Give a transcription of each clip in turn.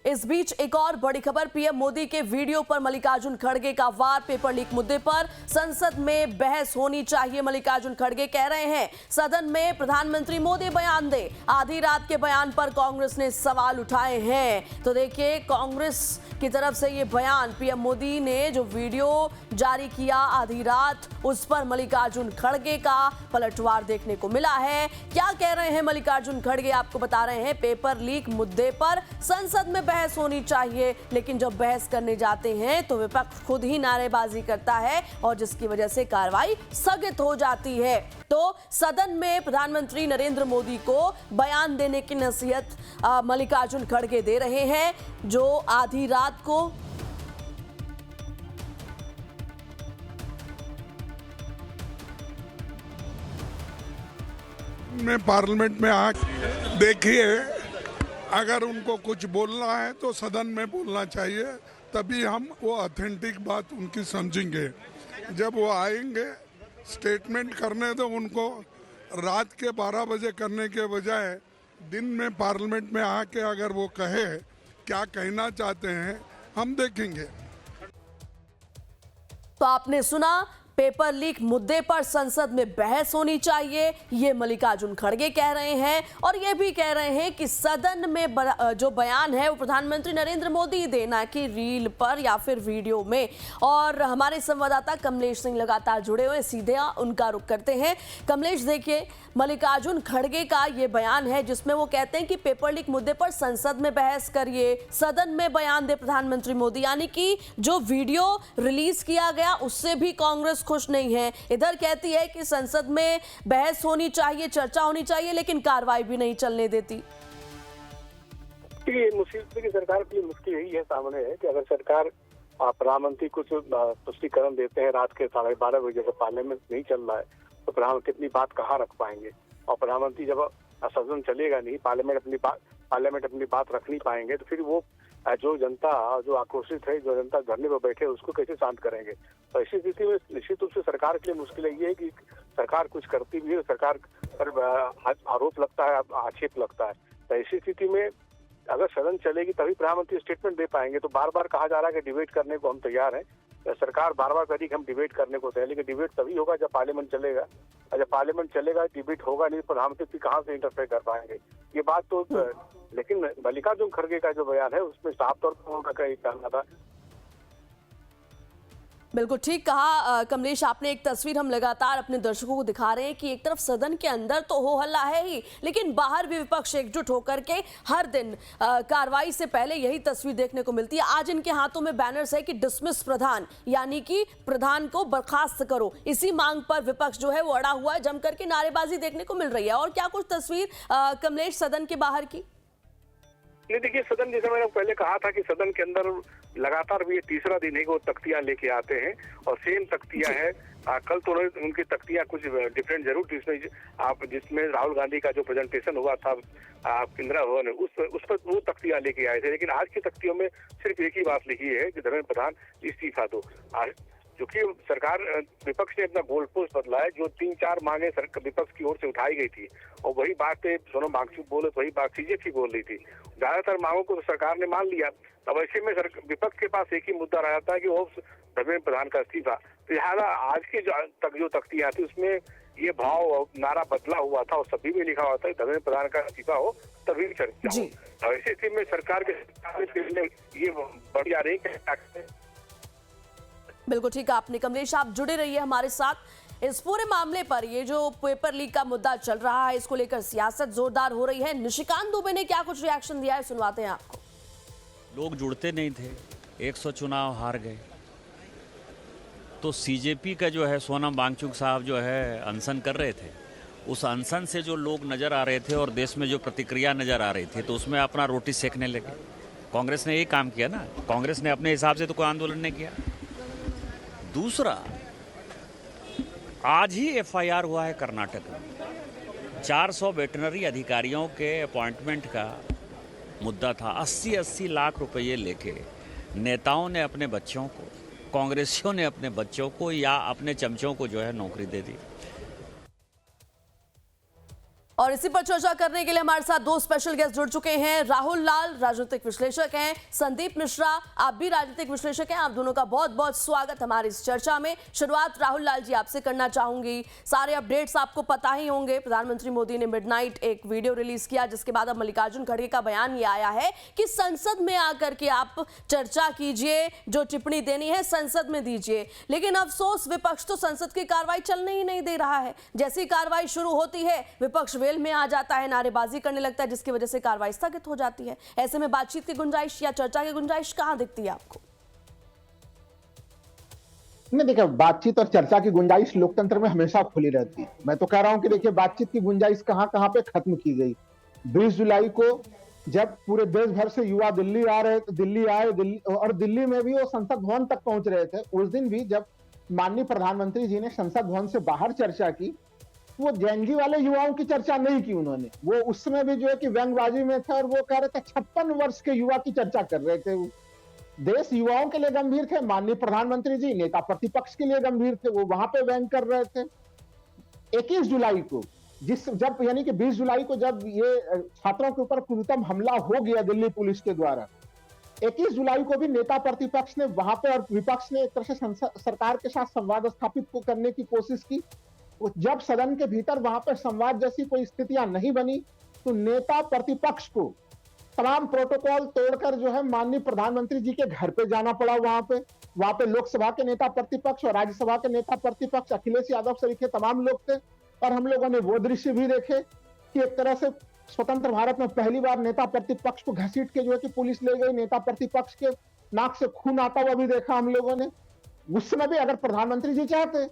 इस बीच एक और बड़ी खबर, पीएम मोदी के वीडियो पर मल्लिकार्जुन खड़गे का वार। पेपर लीक मुद्दे पर संसद में बहस होनी चाहिए, मल्लिकार्जुन खड़गे कह रहे हैं। सदन में प्रधानमंत्री मोदी बयान दे। आधी रात के बयान पर कांग्रेस ने सवाल उठाए हैं। तो देखिए, कांग्रेस की तरफ से ये बयान, पीएम मोदी ने जो वीडियो जारी किया आधी रात, उस पर मल्लिकार्जुन खड़गे का पलटवार देखने को मिला है। क्या कह रहे हैं मल्लिकार्जुन खड़गे, आपको बता रहे हैं। पेपर लीक मुद्दे पर संसद में बहस होनी चाहिए, लेकिन जब बहस करने जाते हैं तो विपक्ष खुद ही नारेबाजी करता है और जिसकी वजह से कार्रवाई स्थगित हो जाती है। तो सदन में प्रधानमंत्री नरेंद्र मोदी को बयान देने की नसीहत मल्लिकार्जुन खड़गे दे रहे हैं, जो आधी रात को में पार्लियामेंट में आ देखिए, अगर उनको कुछ बोलना है तो सदन में बोलना चाहिए, तभी हम वो ऑथेंटिक बात उनकी समझेंगे। जब वो आएंगे स्टेटमेंट करने, तो उनको रात के 12 बजे करने के बजाय दिन में पार्लियामेंट में आके अगर वो कहे क्या कहना चाहते हैं, हम देखेंगे। तो आपने सुना, पेपर लीक मुद्दे पर संसद में बहस होनी चाहिए, ये मल्लिकार्जुन खड़गे कह रहे हैं। और ये भी कह रहे हैं कि सदन में जो बयान है वो प्रधानमंत्री नरेंद्र मोदी देना कि रील पर या फिर वीडियो में। और हमारे संवाददाता कमलेश सिंह लगातार जुड़े हुए, सीधे उनका रुख करते हैं। कमलेश, देखिए, मल्लिकार्जुन खड़गे का ये बयान है जिसमें वो कहते हैं कि पेपर लीक मुद्दे पर संसद में बहस करिए, सदन में बयान दे प्रधानमंत्री मोदी। यानी कि जो वीडियो रिलीज किया गया उससे भी कांग्रेस खुश नहीं है। इधर कहती है कि संसद में बहस होनी चाहिए, चर्चा होनी चाहिए, लेकिन कार्रवाई भी नहीं चलने देती। मुश्किल की सरकार के लिए मुश्किल यही है सामने है कि अगर सरकार प्रधानमंत्री कुछ स्पष्टीकरण देते हैं रात के 12:30 बजे, जब पार्लियामेंट नहीं चल रहा है, तो प्रधानमंत्री अपनी बात कहाँ रख पाएंगे। और प्रधानमंत्री जब सदन चलेगा नहीं, पार्लियामेंट अपनी बात रख नहीं पाएंगे, तो फिर वो जो जनता जो आक्रोशित है, जो जनता धरने पर बैठे, उसको कैसे शांत करेंगे। तो ऐसी स्थिति में निश्चित रूप से सरकार के लिए मुश्किल ये है कि सरकार कुछ करती भी है, सरकार पर आरोप लगता है, आक्षेप लगता है। तो ऐसी स्थिति में अगर सदन चलेगी तभी प्रधानमंत्री स्टेटमेंट दे पाएंगे। तो बार बार कहा जा रहा है कि डिबेट करने को हम तैयार हैं, सरकार बार बार करी कि हम डिबेट करने को तैयार, लेकिन डिबेट तभी होगा जब पार्लियामेंट चलेगा। और जब पार्लियामेंट चलेगा, डिबेट होगा नहीं, प्रधानमंत्री कहाँ से इंटरफेयर कर पाएंगे, ये बात तो। लेकिन मल्लिकार्जुन खड़गे का जो बयान है उसमें साफ तौर पर उनका कहना था। बिल्कुल ठीक कहा कमलेश आपने। एक तस्वीर हम लगातार अपने दर्शकों को दिखा रहे हैं कि एक तरफ सदन के अंदर तो हो हल्ला है ही, लेकिन बाहर भी विपक्ष एकजुट होकर के हर दिन कार्रवाई से पहले यही तस्वीर देखने को मिलती है। आज इनके हाथों में बैनर्स है कि डिसमिस प्रधान, यानी कि प्रधान को बर्खास्त करो। इसी मांग पर विपक्ष जो है वो अड़ा हुआ है, जमकर के नारेबाजी देखने को मिल रही है। और क्या कुछ तस्वीर कमलेश सदन के बाहर की? नहीं, देखिए, सदन, जैसे मैंने पहले कहा था कि सदन के अंदर लगातार भी ये तीसरा दिन है कि वो तख्तियां लेके आते हैं और सेम तख्तियां हैं। कल तो उनकी तख्तियां कुछ डिफरेंट जरूर थी, जिसमें राहुल गांधी का जो प्रेजेंटेशन हुआ था इंदिरा भवन में, उस पर वो तख्तियां लेके आए थे। लेकिन आज की तख्तियों में सिर्फ एक ही बात लिखी है कि धर्मेंद्र प्रधान इस्तीफा दो। क्योंकि सरकार, विपक्ष ने अपना गोल पोस्ट बदला है। जो 3-4 मांगे विपक्ष की ओर से उठाई गई थी और वही बात सोनम वांगचुक बोले, वही बात सीजेपी बोल रही थी। ज्यादातर मांगों को तो सरकार ने मान लिया। तब ऐसे में विपक्ष के पास एक ही मुद्दा रह जाता है कि वो धर्मेंद्र प्रधान का इस्तीफा। तो लिहाजा आज की जो तख्तियां थी उसमें ये भाव नारा बदला हुआ था और सभी में लिखा हुआ था धर्मेंद्र प्रधान का इस्तीफा हो तभी चर्चा हो। ऐसी स्थिति में सरकार के ये बढ़िया रही। बिल्कुल ठीक है आपने कमलेश, आप जुड़े रहिए हमारे साथ। इस पूरे मामले पर, ये जो पेपर लीक का मुद्दा चल रहा है, इसको लेकर सियासत जोरदार हो रही है। निशिकांत दुबे ने क्या कुछ रिएक्शन दिया है, सुनवाते हैं आपको। लोग जुड़ते नहीं थे, 100 चुनाव हार गए, तो सीजेपी का जो है सोनम वांगचुक साहब जो है अनशन कर रहे थे। उस अनशन से जो लोग नजर आ रहे थे और देश में जो प्रतिक्रिया नजर आ रही थी, तो उसमें अपना रोटी सेकने लगे। कांग्रेस ने यही काम किया ना, कांग्रेस ने अपने हिसाब से तो कोई आंदोलन नहीं किया। दूसरा, आज ही एफआईआर हुआ है कर्नाटक में, 400 वेटनरी अधिकारियों के अपॉइंटमेंट का मुद्दा था। 80-80 लाख रुपये लेके नेताओं ने अपने बच्चों को, कांग्रेसियों ने अपने बच्चों को या अपने चमचों को जो है नौकरी दे दी। और इसी पर चर्चा करने के लिए हमारे साथ दो स्पेशल गेस्ट जुड़ चुके हैं। राहुल लाल राजनीतिक विश्लेषक हैं, संदीप मिश्रा आप भी राजनीतिक विश्लेषक हैं। आप दोनों का बहुत बहुत स्वागत हमारी इस चर्चा में। शुरुआत राहुल लाल जी आपसे करना चाहूंगी। सारे अपडेट्स आपको पता ही होंगे, प्रधानमंत्री मोदी ने मिडनाइट एक वीडियो रिलीज किया जिसके बाद अब मल्लिकार्जुन खड़गे का बयान ये आया है कि संसद में आकर के आप चर्चा कीजिए, जो टिप्पणी देनी है संसद में दीजिए। लेकिन अफसोस विपक्ष तो संसद की कार्रवाई चलने ही नहीं दे रहा है। जैसी कार्रवाई शुरू होती है विपक्ष वेल में आ जाता है, नारेबाजी करने लगता है, जिसकी वजह से कार्रवाई स्थगित हो जाती है। ऐसे में बातचीत की गुंजाइश या चर्चा की गुंजाइश कहां दिखती है आपको? नहीं, देखिए बातचीत और चर्चा की गुंजाइश लोकतंत्र में हमेशा खुली रहती है। मैं तो कह रहा हूं कि देखिए बातचीत की गुंजाइश कहां कहां पे खत्म की गई। 20 जुलाई को जब पूरे देश भर से युवा दिल्ली आ रहे थे, दिल्ली आए, और दिल्ली में भी वो संसद भवन तक पहुंच रहे थे। उस दिन भी जब माननीय प्रधानमंत्री जी ने संसद भवन से बाहर चर्चा की, वो जेएनजी वाले युवाओं की चर्चा नहीं की उन्होंने। वो उस समय भी जो है कि व्यंगबाजी में थे और वो कह रहे थे 56 वर्ष के युवा की चर्चा कर रहे थे। देश युवाओं के लिए गंभीर थे, माननीय प्रधानमंत्री जी नेता प्रतिपक्ष के लिए गंभीर थे, वो वहां पे व्यंग कर रहे थे। 21 जुलाई को जब यानी कि 20 जुलाई को जब ये छात्रों के ऊपर क्रूरतम हमला हो गया दिल्ली पुलिस के द्वारा, 21 जुलाई को भी नेता प्रतिपक्ष ने वहां पे और विपक्ष ने एक तरह से सरकार के साथ संवाद स्थापित करने की कोशिश की। जब सदन के भीतर वहां पर संवाद जैसी कोई स्थितियां नहीं बनी तो नेता प्रतिपक्ष को तमाम प्रोटोकॉल तोड़कर जो है माननीय प्रधानमंत्री जी के घर पे जाना पड़ा। वहां पे लोकसभा के नेता प्रतिपक्ष और राज्यसभा के नेता प्रतिपक्ष अखिलेश यादव सहित तमाम लोग थे। और हम लोगों ने वो दृश्य भी देखे कि एक तरह से स्वतंत्र भारत में पहली बार नेता प्रतिपक्ष को घसीट के जो है कि पुलिस ले गई। नेता प्रतिपक्ष के नाक से खून आता हुआ भी देखा हम लोगों ने। उस समय भी अगर प्रधानमंत्री जी चाहते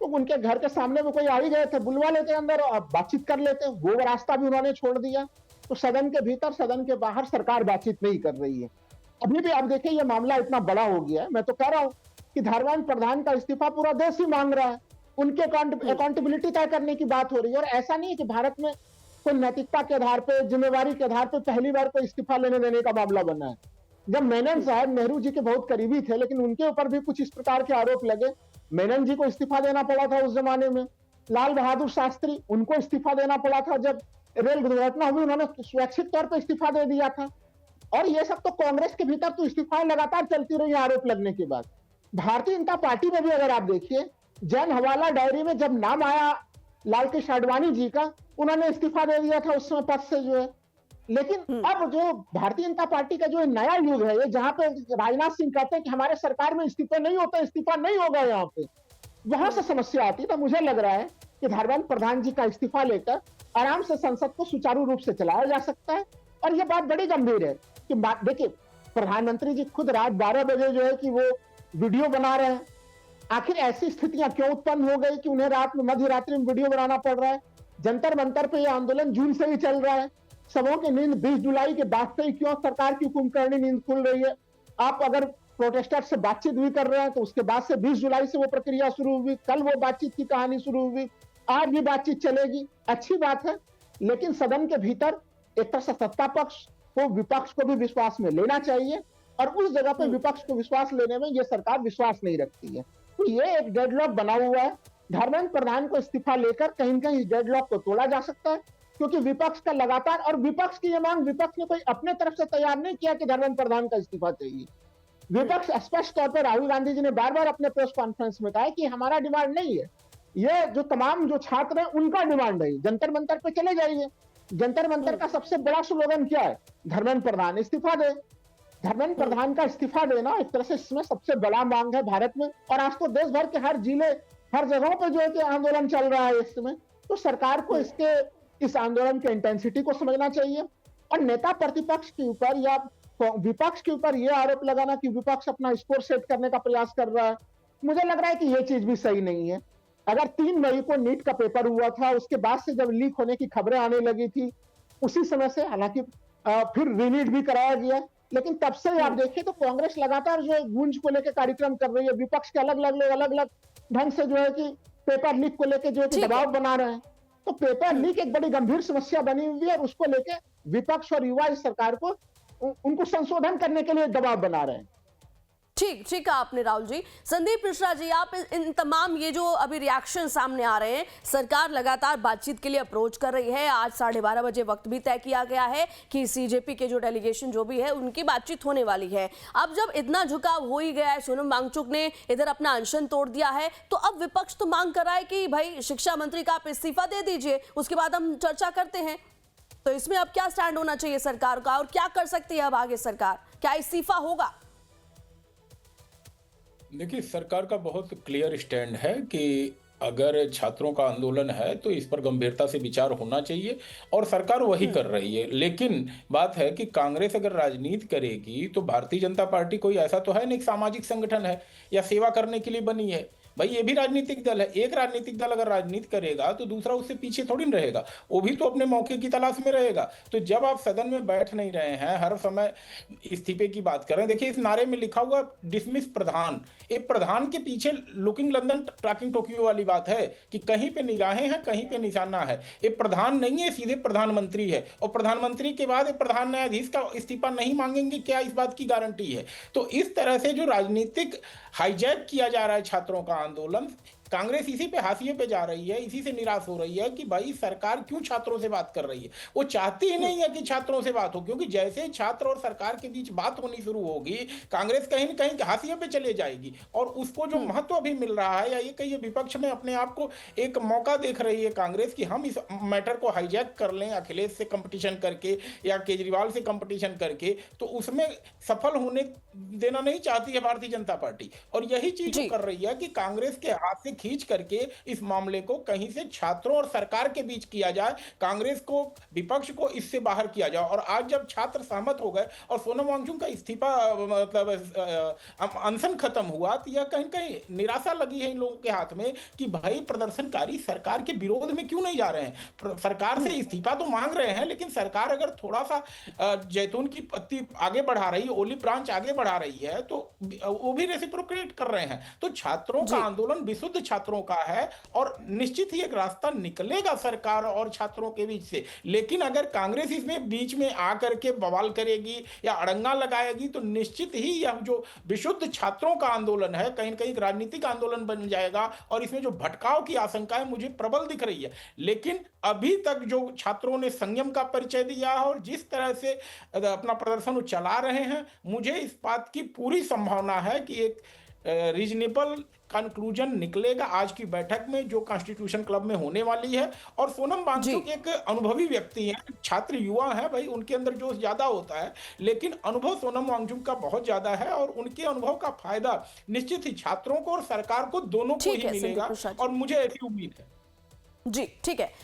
तो उनके घर के सामने में कोई आ ही गए थे, बुलवा लेते अंदर और बातचीत कर लेते। वो रास्ता भी उन्होंने छोड़ दिया। तो सदन के भीतर सदन के बाहर सरकार बातचीत नहीं कर रही है। अभी भी आप देखिए ये मामला इतना बड़ा हो गया है। मैं तो कह रहा हूं कि धर्मेंद्र प्रधान का इस्तीफा पूरा देश ही मांग रहा है। उनके अकाउंटेबिलिटी तय करने की बात हो रही है। और ऐसा नहीं है कि भारत में कोई नैतिकता के आधार पर, जिम्मेवारी के आधार पर पहली बार कोई इस्तीफा लेने देने का मामला बना है। जब मेनन साहब नेहरू जी के बहुत करीबी थे, लेकिन उनके ऊपर भी कुछ इस प्रकार के आरोप लगे। मेनन जी को इस्तीफा देना पड़ा था उस जमाने में। लाल बहादुर शास्त्री, उनको इस्तीफा देना पड़ा था। जब रेल दुर्घटना हुई उन्होंने स्वैच्छिक तौर पर इस्तीफा दे दिया था। और ये सब तो कांग्रेस के भीतर तो इस्तीफा लगातार चलती रही आरोप लगने के बाद। भारतीय जनता पार्टी में भी अगर आप देखिए, जन हवाला डायरी में जब नाम आया लाल कृष्ण आडवाणी जी का, उन्होंने इस्तीफा दे दिया था उस समय पद से जो है। लेकिन अब जो भारतीय जनता पार्टी का जो नया युग है, ये जहां पे राजनाथ सिंह कहते हैं कि हमारे सरकार में इस्तीफा नहीं होता, इस्तीफा नहीं होगा, यहाँ पे वहां से समस्या आती। तो मुझे लग रहा है कि धर्मेंद्र प्रधान जी का इस्तीफा लेकर आराम से संसद को सुचारू रूप से चलाया जा सकता है। और ये बात बड़ी गंभीर है कि देखिए प्रधानमंत्री जी खुद रात 12 बजे जो है कि वो वीडियो बना रहे हैं। आखिर ऐसी स्थितियां क्यों उत्पन्न हो गई कि उन्हें रात में मध्य रात्रि में वीडियो बनाना पड़ रहा है? जंतर मंतर पे यह आंदोलन जून से ही चल रहा है। सबों की नींद 20 जुलाई के बाद से ही क्यों सरकार की कुंभकर्णी नींद खुल रही है? आप अगर प्रोटेस्टर से बातचीत भी कर रहे हैं तो उसके बाद से 20 जुलाई से वो प्रक्रिया शुरू हुई, कल वो बातचीत की कहानी शुरू हुई, आज भी बातचीत चलेगी, अच्छी बात है। लेकिन सदन के भीतर एक तरह से सत्ता पक्ष को विपक्ष को भी विश्वास में लेना चाहिए। और उस जगह पर विपक्ष को विश्वास लेने में ये सरकार विश्वास नहीं रखती है। तो ये एक डेडलॉक बना हुआ है। धर्मेंद्र प्रधान को इस्तीफा लेकर कहीं न कहीं इस डेडलॉक को तोड़ा जा सकता है, क्योंकि विपक्ष का लगातार, और विपक्ष की यह मांग विपक्ष ने कोई अपने तरफ से तैयार नहीं किया कि धर्मेंद्र प्रधान का इस्तीफा चाहिए। विपक्ष स्पष्ट तौर पर राहुल गांधी जी ने बार बार अपने प्रेस कॉन्फ्रेंस में कहा कि हमारा डिमांड नहीं है, ये जो तमाम जो छात्र हैं उनका डिमांड है। जंतर मंतर पे चले जाइए। जंतर मंतर का सबसे बड़ा स्लोगन क्या है? धर्मेंद्र प्रधान इस्तीफा दे। धर्मेंद्र प्रधान का इस्तीफा देना एक तरह से इसमें सबसे बड़ा मांग है भारत में। और आज तो देश भर के हर जिले, हर जगहों पे जो है कि आंदोलन चल रहा है इस समय। तो सरकार को इस आंदोलन के इंटेंसिटी को समझना चाहिए। और नेता प्रतिपक्ष के ऊपर या विपक्ष के ऊपर यह आरोप लगाना कि विपक्ष अपना स्कोर सेट करने का प्रयास कर रहा है, मुझे लग रहा है कि यह चीज भी सही नहीं है। अगर 3 मई को नीट का पेपर हुआ था, उसके बाद से जब लीक होने की खबरें आने लगी थी, उसी समय से हालांकि फिर रीनीट भी कराया गया, लेकिन तब से आप देखिए तो कांग्रेस लगातार जो है गूंज को लेकर कार्यक्रम कर रही है। विपक्ष के अलग अलग ढंग से जो है कि पेपर लीक को लेकर जो है कि दबाव बना रहे हैं। तो पेपर लीक एक बड़ी गंभीर समस्या बनी हुई है और उसको लेकर विपक्ष और युवा इस सरकार को उनको संशोधन करने के लिए दबाव बना रहे हैं। ठीक कहा आपने राहुल जी। संदीप मिश्रा जी, आप इन तमाम ये जो अभी रिएक्शन सामने आ रहे हैं, सरकार लगातार बातचीत के लिए अप्रोच कर रही है। आज 12:30 बजे वक्त भी तय किया गया है कि सीजेपी के जो डेलीगेशन जो भी है उनकी बातचीत होने वाली है। अब जब इतना झुकाव हो ही गया है, सोनम वांगचुक ने इधर अपना अनशन तोड़ दिया है, तो अब विपक्ष तो मांग कर रहा है कि भाई शिक्षा मंत्री का आप इस्तीफा दे दीजिए, उसके बाद हम चर्चा करते हैं। तो इसमें अब क्या स्टैंड होना चाहिए सरकार का, और क्या कर सकती है अब आगे सरकार? क्या इस्तीफा होगा? देखिए, सरकार का बहुत क्लियर स्टैंड है कि अगर छात्रों का आंदोलन है तो इस पर गंभीरता से विचार होना चाहिए, और सरकार वही कर रही है। लेकिन बात है कि कांग्रेस अगर राजनीति करेगी तो भारतीय जनता पार्टी कोई ऐसा तो है नहीं, सामाजिक संगठन है या सेवा करने के लिए बनी है। भाई ये भी राजनीतिक दल है। एक राजनीतिक दल अगर राजनीति करेगा तो दूसरा उससे पीछे थोड़ी न रहेगा, वो भी तो अपने मौके की तलाश में रहेगा। तो जब आप सदन में बैठ नहीं रहे हैं, हर समय इस्तीफे की बात कर रहे हैं, देखिए इस नारे में लिखा हुआ डिसमिस प्रधान, एक प्रधान के पीछे लुकिंग लंदन टॉकिंग टोक्यो वाली बात है कि कहीं पे निगाहें हैं, कहीं पे निशाना है। ये प्रधान नहीं है, सीधे प्रधानमंत्री है, और प्रधानमंत्री के बाद एक प्रधान न्यायाधीश का इस्तीफा नहीं मांगेंगे, क्या इस बात की गारंटी है? तो इस तरह से जो राजनीतिक हाईजैक किया जा रहा है छात्रों का आंदोलन, कांग्रेस इसी पे हाशिए पे जा रही है, इसी से निराश हो रही है कि भाई सरकार क्यों छात्रों से बात कर रही है। वो चाहती ही नहीं है कि छात्रों से बात हो, क्योंकि जैसे छात्र और सरकार के बीच बात होनी शुरू होगी, कांग्रेस कहीं न कहीं हाशिए पे चले जाएगी, और उसको जो महत्व अभी मिल रहा है, या ये कहिए विपक्ष में अपने आप को एक मौका देख रही है कांग्रेस कि हम इस मैटर को हाईजैक कर लें अखिलेश से कंपटीशन करके या केजरीवाल से कंपटीशन करके, तो उसमें सफल होने देना नहीं चाहती है भारतीय जनता पार्टी। और यही चीज कर रही है कि कांग्रेस के हाथ से खींच करके इस मामले को कहीं से छात्रों और सरकार के बीच किया जाए, कांग्रेस को, विपक्ष को इससे बाहर किया जाए। और आज जब छात्र सहमत हो गए और सोनम वांगचुक का इस्तीफा मतलब अनशन खत्म हुआ, तो यह कहीं कहीं निराशा लगी है इन लोगों के हाथ में कि भाई प्रदर्शनकारी सरकार के विरोध में क्यों नहीं जा रहे हैं। सरकार से इस्तीफा तो मांग रहे हैं, लेकिन सरकार अगर थोड़ा सा जैतून की पत्ती आगे बढ़ा रही है, ओलिव ब्रांच आगे बढ़ा रही है, तो वो भी रेसिप्रोकेट कर रहे हैं। तो छात्रों का आंदोलन विशुद्ध छात्रों का है, और निश्चित ही एक रास्ता निकलेगा सरकार और छात्रों के बीच से। लेकिन अगर कांग्रेस इसमें बीच में आकर के बवाल करेगी या अड़ंगा लगाएगी, तो निश्चित ही यह जो विशुद्ध छात्रों का आंदोलन है कहीं न कहीं राजनीतिक आंदोलन बन जाएगा, और इसमें जो भटकाव की आशंका है मुझे प्रबल दिख रही है। लेकिन अभी तक जो छात्रों ने संयम का परिचय दिया है और जिस तरह से अपना प्रदर्शन वो चला रहे हैं, मुझे इस बात की पूरी संभावना है कि एक रीजनेबल कंक्लूजन निकलेगा आज की बैठक में, जो कॉन्स्टिट्यूशन क्लब में होने वाली है। और सोनम वांगचुक एक अनुभवी व्यक्ति हैं, छात्र युवा हैं, भाई उनके अंदर जोश ज्यादा होता है, लेकिन अनुभव सोनम वांगचुक का बहुत ज्यादा है, और उनके अनुभव का फायदा निश्चित ही छात्रों को और सरकार को दोनों को ही मिलेगा, और मुझे ऐसी उम्मीद है। जी ठीक है।